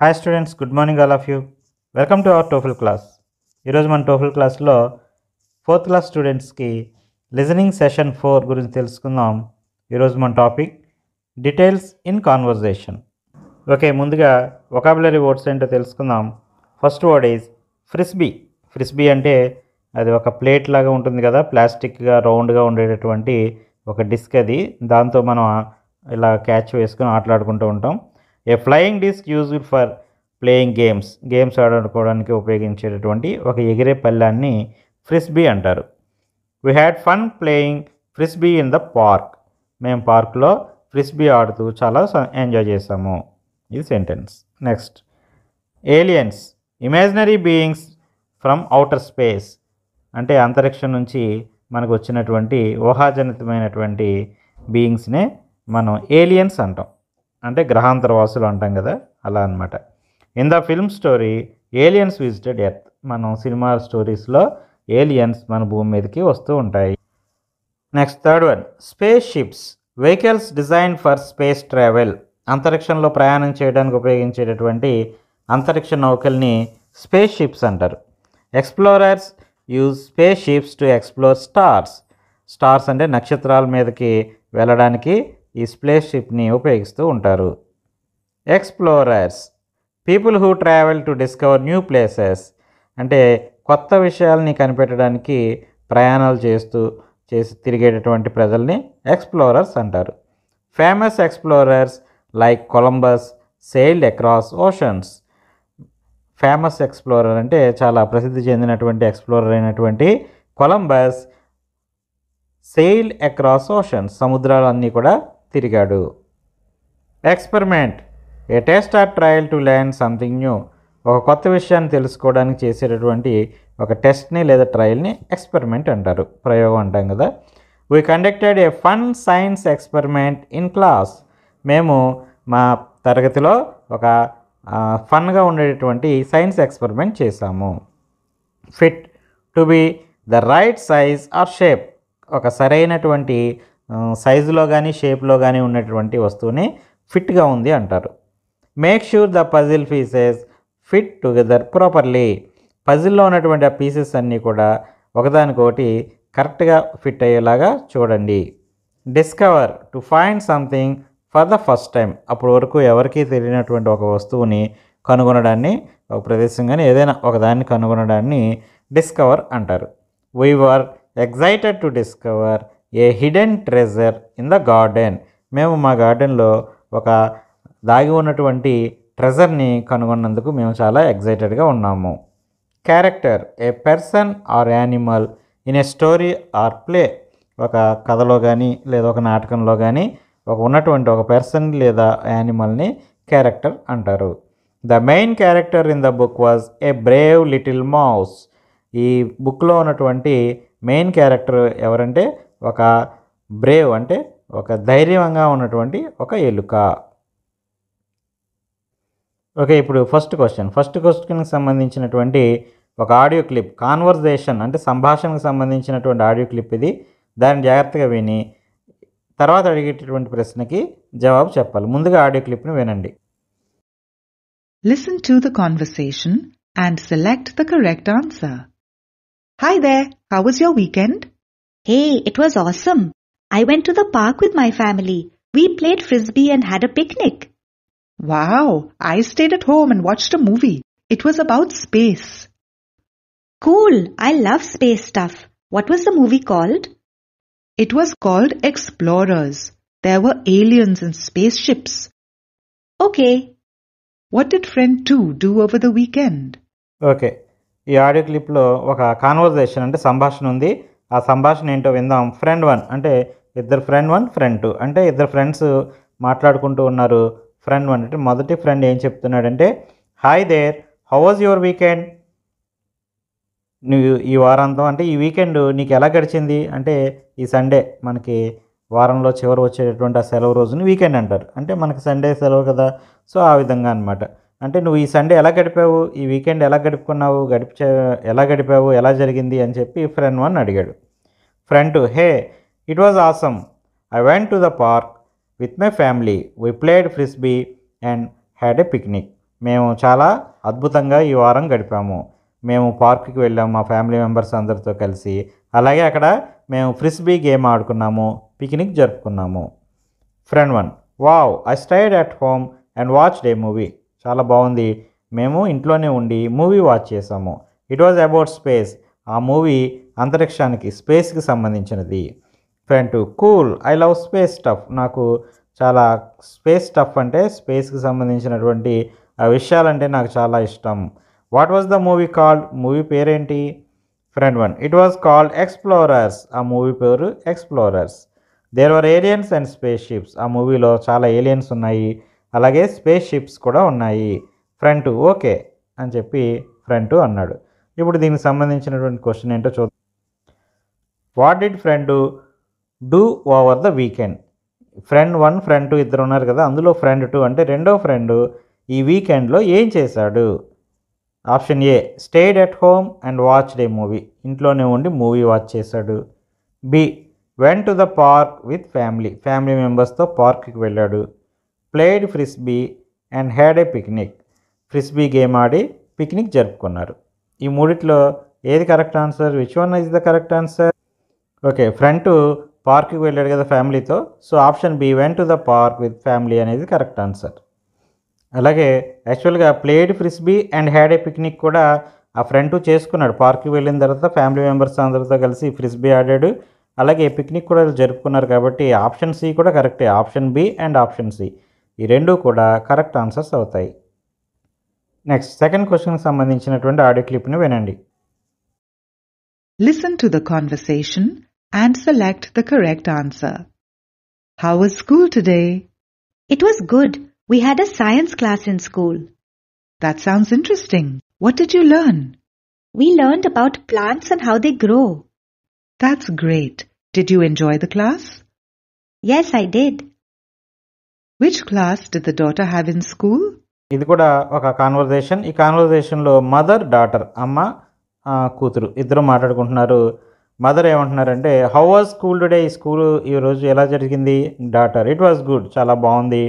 Hi students, good morning all of you. Welcome to our TOEFL class. ఈరోజు మన TOEFL క్లాస్లో 4th class స్టూడెంట్స్కి listening session 4 గురించి తెలుసుకుందాం. ఈరోజు మన topic details in conversation. Okay, ముందుగా వొకాబులరీ వర్డ్స్ ఏంటో తెలుసుకుందాం. First word is frisbee. Frisbee అంటే అది ఒక ప్లేట్ లాగా ఉంటుంది కదా, ప్లాస్టిక్గా రౌండ్గా ఉండేటటువంటి ఒక డిస్క్. అది దాంతో మనం ఇలా క్యాచ్ వేసుకొని ఆటలాడుకుంటూ ఉంటాం. A flying disc used for playing games ఆడుకోవడానికి ఉపయోగించేటటువంటి ఒక ఎగిరే పళ్ళాన్ని ఫ్రిస్బీ అంటారు. We had fun playing frisbee in the park. మేము పార్క్లో ఫ్రిస్బీ ఆడుతూ చాలా ఎంజాయ్ చేసాము. ఇది sentence. Next, aliens imaginary beings from outer space. అంటే అంతరిక్షం నుంచి మనకు వచ్చినటువంటి ఊహాజనితమైనటువంటి బీయింగ్స్నే మనం ఏలియన్స్ అంటాం. అంటే గ్రహాంతరవాసులు అంటాం కదా, అలా అనమాట. In the film story aliens visited earth. మనం సినిమా స్టోరీస్లో ఏలియన్స్ మన భూమి మీదకి వస్తూ ఉంటాయి. Next, third one, space ships vehicles design for space travel. అంతరిక్షంలో ప్రయాణం చేయడానికి ఉపయోగించేటటువంటి అంతరిక్ష నౌకల్ని స్పేస్ షిప్స్ అంటారు. Explorers use space ships to explore stars అంటే నక్షత్రాల మీదకి వెళ్ళడానికి ఈ స్పేస్ షిప్ని ఉపయోగిస్తూ ఉంటారు. Explorers people who travel to discover new places. అంటే కొత్త విషయాల్ని కనిపెట్టడానికి ప్రయాణాలు చేసి తిరిగేటటువంటి ప్రజల్ని ఎక్స్ప్లోరర్స్ అంటారు. Famous explorers like Columbus sailed across oceans. Famous explorer అంటే చాలా ప్రసిద్ధి చెందినటువంటి ఎక్స్ప్లోరర్ అయినటువంటి కొలంబస్ సెయిల్డ్ అక్రాస్ ఓషన్స్, సముద్రాలన్నీ కూడా తిరిగాడు. Experiment a test or trial to learn something new. ఒక కొత్త విషయాన్ని తెలుసుకోవడానికి చేసేటటువంటి ఒక టెస్ట్ని లేదా ట్రయల్ని ఎక్స్పెరిమెంట్ అంటారు, ప్రయోగం అంటాం కదా. We conducted a fun science experiment in class. మేము మా తరగతిలో ఒక ఫన్గా ఉండేటటువంటి సైన్స్ ఎక్స్పెరిమెంట్ చేశాము. Fit to be the right size are shape. ఒక సరైనటువంటి సైజులో కానీ షేప్లో కానీ ఉన్నటువంటి వస్తువుని ఫిట్గా ఉంది అంటారు. Make sure the puzzle pieces fit together properly. పజిల్లో ఉన్నటువంటి ఆ పీసెస్ అన్నీ కూడా ఒకదానికొకటి కరెక్ట్గా ఫిట్ అయ్యేలాగా చూడండి. Discover to find something for the first time. అప్పటి వరకు ఎవరికీ తెలియనటువంటి ఒక వస్తువుని కనుగొనడాన్ని, ఒక ప్రదేశం కానీ ఏదైనా ఒకదాన్ని కనుగొనడాన్ని డిస్కవర్ అంటారు. We were excited to discover A hidden treasure in the garden. మేము మా గార్డెన్లో ఒక దాగి ఉన్నటువంటి ట్రెజర్ని కనుగొన్నందుకు మేము చాలా ఎక్సైటెడ్గా ఉన్నాము. Character A person or animal in a story or play. ఒక కథలో కానీ లేదా ఒక నాటకంలో కానీ ఉన్నటువంటి ఒక పర్సన్ లేదా యానిమల్ని క్యారెక్టర్ అంటారు. The main character in the book was a Brave little mouse. ఈ బుక్లో ఉన్నటువంటి మెయిన్ క్యారెక్టర్ ఎవరంటే ఒక బ్రేవ్ అంటే ఒక ధైర్యంగా ఉన్నటువంటి ఒక ఎలుక. ఓకే, ఇప్పుడు ఫస్ట్ క్వశ్చన్కి సంబంధించినటువంటి ఒక ఆడియో క్లిప్. కాన్వర్జేషన్ అంటే సంభాషణకు సంబంధించినటువంటి ఆడియో క్లిప్ ఇది. దాన్ని జాగ్రత్తగా విని తర్వాత అడిగేటటువంటి ప్రశ్నకి జవాబు చెప్పాలి. ముందుగా ఆడియో క్లిప్ని వినండి. Listen to the conversation and select the correct answer. Hi there, how was your weekend? Hey, it was awesome. I went to the park with my family. We played frisbee and had a picnic. Wow, I stayed at home and watched a movie. It was about space. Cool, I love space stuff. What was the movie called? It was called Explorers. There were aliens and spaceships. Okay. What did friend 2 do over the weekend? Okay, ఈ audio క్లిప్లో ఒక conversation అంటే సంభాషణ ఉంది. ఆ సంభాషణ ఏంటో విందాం. Friend 1 అంటే ఇద్దరు, ఫ్రెండ్ 1 ఫ్రెండ్ 2 అంటే ఇద్దరు ఫ్రెండ్స్ మాట్లాడుకుంటూ ఉన్నారు. ఫ్రెండ్ 1 అంటే మొదటి ఫ్రెండ్ ఏం చెప్తున్నాడంటే, hi there, how was your weekend. నువ్వు ఈ వారాంతం అంటే ఈ వీకెండ్ నీకు ఎలా గడిచింది అంటే, ఈ సండే మనకి వారంలో చివరి వచ్చేటటువంటి ఆ సెలవు రోజుని వీకెండ్ అంటారు. అంటే మనకి సండే సెలవు కదా, సో ఆ విధంగా అనమాట. అంటే నువ్వు ఈ సండే ఎలా గడిపావు, ఈ వీకెండ్ ఎలా గడుపుకున్నావు, ఎలా గడిపావు, ఎలా జరిగింది అని చెప్పి ఫ్రెండ్ 1 అడిగాడు. Friend 2, hey it was awesome. I went to the park with my family. We played frisbee and had a picnic. మేము చాలా అద్భుతంగా ఈ వారం గడిపాము. మేము పార్క్కి వెళ్ళాము మా ఫ్యామిలీ మెంబర్స్ అందరితో కలిసి. అలాగే అక్కడ మేము ఫ్రిస్బీ గేమ్ ఆడుకున్నాము, పిక్నిక్ జరుపుకున్నాము. Friend 1, wow, I stayed at home and watched a movie. చాలా బాగుంది, మేము ఇంట్లోనే ఉండి మూవీ వాచ్ చేసాము. It was about space. ఆ మూవీ అంతరిక్షానికి, స్పేస్కి సంబంధించినది. Friend 2, cool, I love space stuff. నాకు చాలా స్పేస్ స్టఫ్ అంటే స్పేస్కి సంబంధించినటువంటి ఆ విషయాలంటే నాకు చాలా ఇష్టం. What was the movie called? Movie పేరేంటి? Friend 1, it was called explorers. ఆ మూవీ పేరు explorers. There were aliens and space ships. ఆ మూవీలో చాలా ఏలియన్స్ ఉన్నాయి, అలాగే స్పేస్ షిప్స్ కూడా ఉన్నాయి. ఫ్రెండ్ 2, ఓకే అని చెప్పి ఫ్రెండ్ 2 అన్నాడు. ఇప్పుడు దీనికి సంబంధించినటువంటి క్వశ్చన్ ఏంటో చూద్దాం. What did friend do over the weekend? Friend 1, friend 2 ఇద్దరు ఉన్నారు కదా, అందులో ఫ్రెండ్ 2 అంటే రెండో ఫ్రెండ్ ఈ వీకెండ్లో ఏం చేశాడు? Option A, stayed at home and watched a movie. ఇంట్లోనే ఉండి మూవీ వాచ్ చేశాడు. B, went to the park with family మెంబర్స్తో పార్క్కి వెళ్ళాడు. Played frisbee and had a picnic. Frisbee game ఆడి పిక్నిక్ జరుపుకున్నారు. ఈ మూడిట్లో ఏది correct answer? Which one is the correct answer? Okay, friend 2 పార్క్కి వెళ్ళాడు కదా ఫ్యామిలీతో, so option B, went to the park with family అనేది కరెక్ట్ ఆన్సర్. అలాగే యాక్చువల్గా played frisbee and had a picnic కూడా ఆ ఫ్రెండ్ 2 చేసుకున్నాడు. పార్క్కి వెళ్ళిన తర్వాత ఫ్యామిలీ మెంబర్స్ అందరితో కలిసి ఫ్రిస్బీ ఆడాడు, అలాగే పిక్నిక్ కూడా జరుపుకున్నారు. కాబట్టి ఆప్షన్ సి కూడా కరెక్టే. Option B and option C ఈ రెండు కూడా కరెక్ట్ ఆన్సర్స్ అవుతాయి. నెక్స్ట్ సెకండ్ క్వశ్చన్కి సంబంధించినటువంటి ఆడియో క్లిప్ని వినండి. Listen to the conversation and select the correct answer. How was school today? It was good. We had a science class in school. That sounds interesting. What did you learn? We learned about plants and how they grow. That's great. Did you enjoy the class? Yes, I did. Which class did the daughter have in school? ఇది కూడా ఒక conversation. ఈ కాన్వర్జేషన్లో mother daughter, అమ్మ కూతురు ఇద్దరు మాట్లాడుకుంటున్నారు. Mother ఏమంటున్నారంటే, how was school today? ఈ స్కూల్ ఈరోజు ఎలా జరిగింది? డాటర్, ఇట్ వాజ్ గుడ్, చాలా బాగుంది.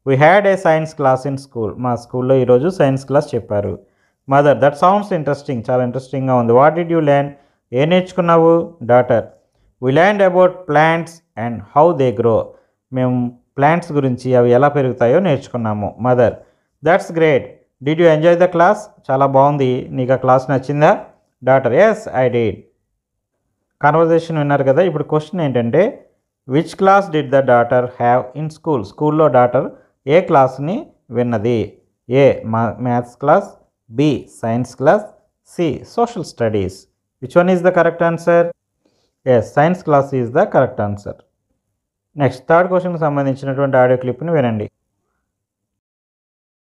We had a science class in school. మా స్కూల్లో ఈరోజు సైన్స్ క్లాస్ చెప్పారు. మదర్, దట్ సౌండ్స్ ఇంట్రెస్టింగ్, చాలా ఇంట్రెస్టింగ్గా ఉంది. What did you learn? ఏం నేర్చుకున్నావు? Daughter, we learned about plants and how they grow. మేము ప్లాంట్స్ గురించి అవి ఎలా పెరుగుతాయో నేర్చుకున్నాము. Mother, that's great. Did you enjoy the class? చాలా బాగుంది, నీకు ఆ క్లాస్ నచ్చిందా? Daughter, yes I did. Conversation విన్నారు కదా. ఇప్పుడు క్వశ్చన్ ఏంటంటే, which class did the daughter have in school? స్కూల్లో డాటర్ ఏ క్లాస్ని విన్నది? A maths class, B science class, C social studies. Which one is the correct answer? Yes, science class is the correct answer. Next third క్వశ్చన్కి సంబంధించినటువంటి audio క్లిప్ని వినండి.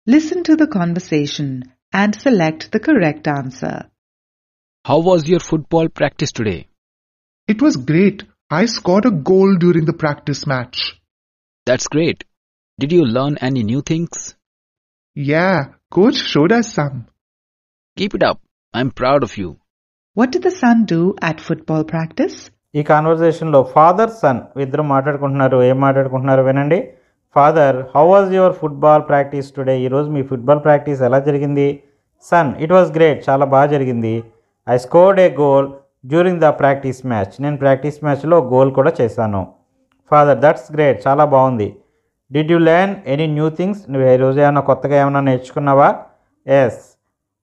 Listen to the conversation and select the correct answer. How was your football practice today? It was great. I scored a goal during the practice match. That's great. Did you learn any new things? Yeah, coach showed us some. Keep it up. I'm proud of you. What did the son do at football practice? ఈ కాన్వర్జేషన్లో father son ఇద్దరు మాట్లాడుకుంటున్నారు. ఏం మాట్లాడుకుంటున్నారు వినండి. Father, how was your football practice today? ఈరోజు మీ football practice ఎలా జరిగింది? Sun, it was great, చాలా బాగా జరిగింది. I scored a goal during the practice match. నేను ప్రాక్టీస్ మ్యాచ్లో గోల్ కూడా చేశాను. ఫాదర్, దట్స్ గ్రేట్, చాలా బాగుంది. Did you learn any new things? నువ్వు ఈరోజు ఏమైనా కొత్తగా ఏమైనా నేర్చుకున్నావా? Yes,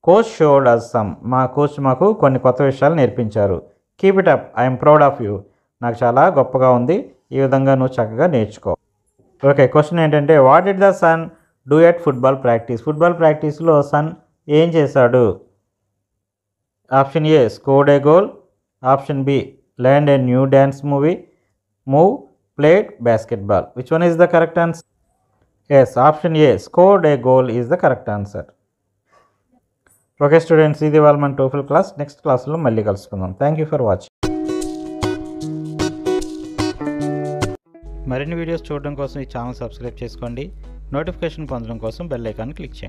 coach showed us some. మా కోచ్ మాకు కొన్ని కొత్త విషయాలు నేర్పించారు. Keep it up, I'm proud of you. నాకు చాలా గొప్పగా ఉంది, ఈ విధంగా నువ్వు చక్కగా నేర్చుకో. ఓకే, క్వశ్చన్ ఏంటంటే, what did the sun do at football practice? Football ప్రాక్టీస్లో సన్ ఏం చేశాడు? Option A, scored a goal. Option B, learned a new dance move, played basketball. Which one is the correct answer? Yes, option A, scored a goal is the correct answer. Okay students, ఇది వాళ్ళ మన TOEFL class. Next క్లాస్లో మళ్ళీ కలుసుకుందాం. Thank you for watching. మరిన్ని videos చూడడం కోసం ఈ ఛానల్ సబ్స్క్రైబ్ చేసుకోండి. నోటిఫికేషన్ పొందడం కోసం బెల్ ఐకాన్ క్లిక్ చేయండి.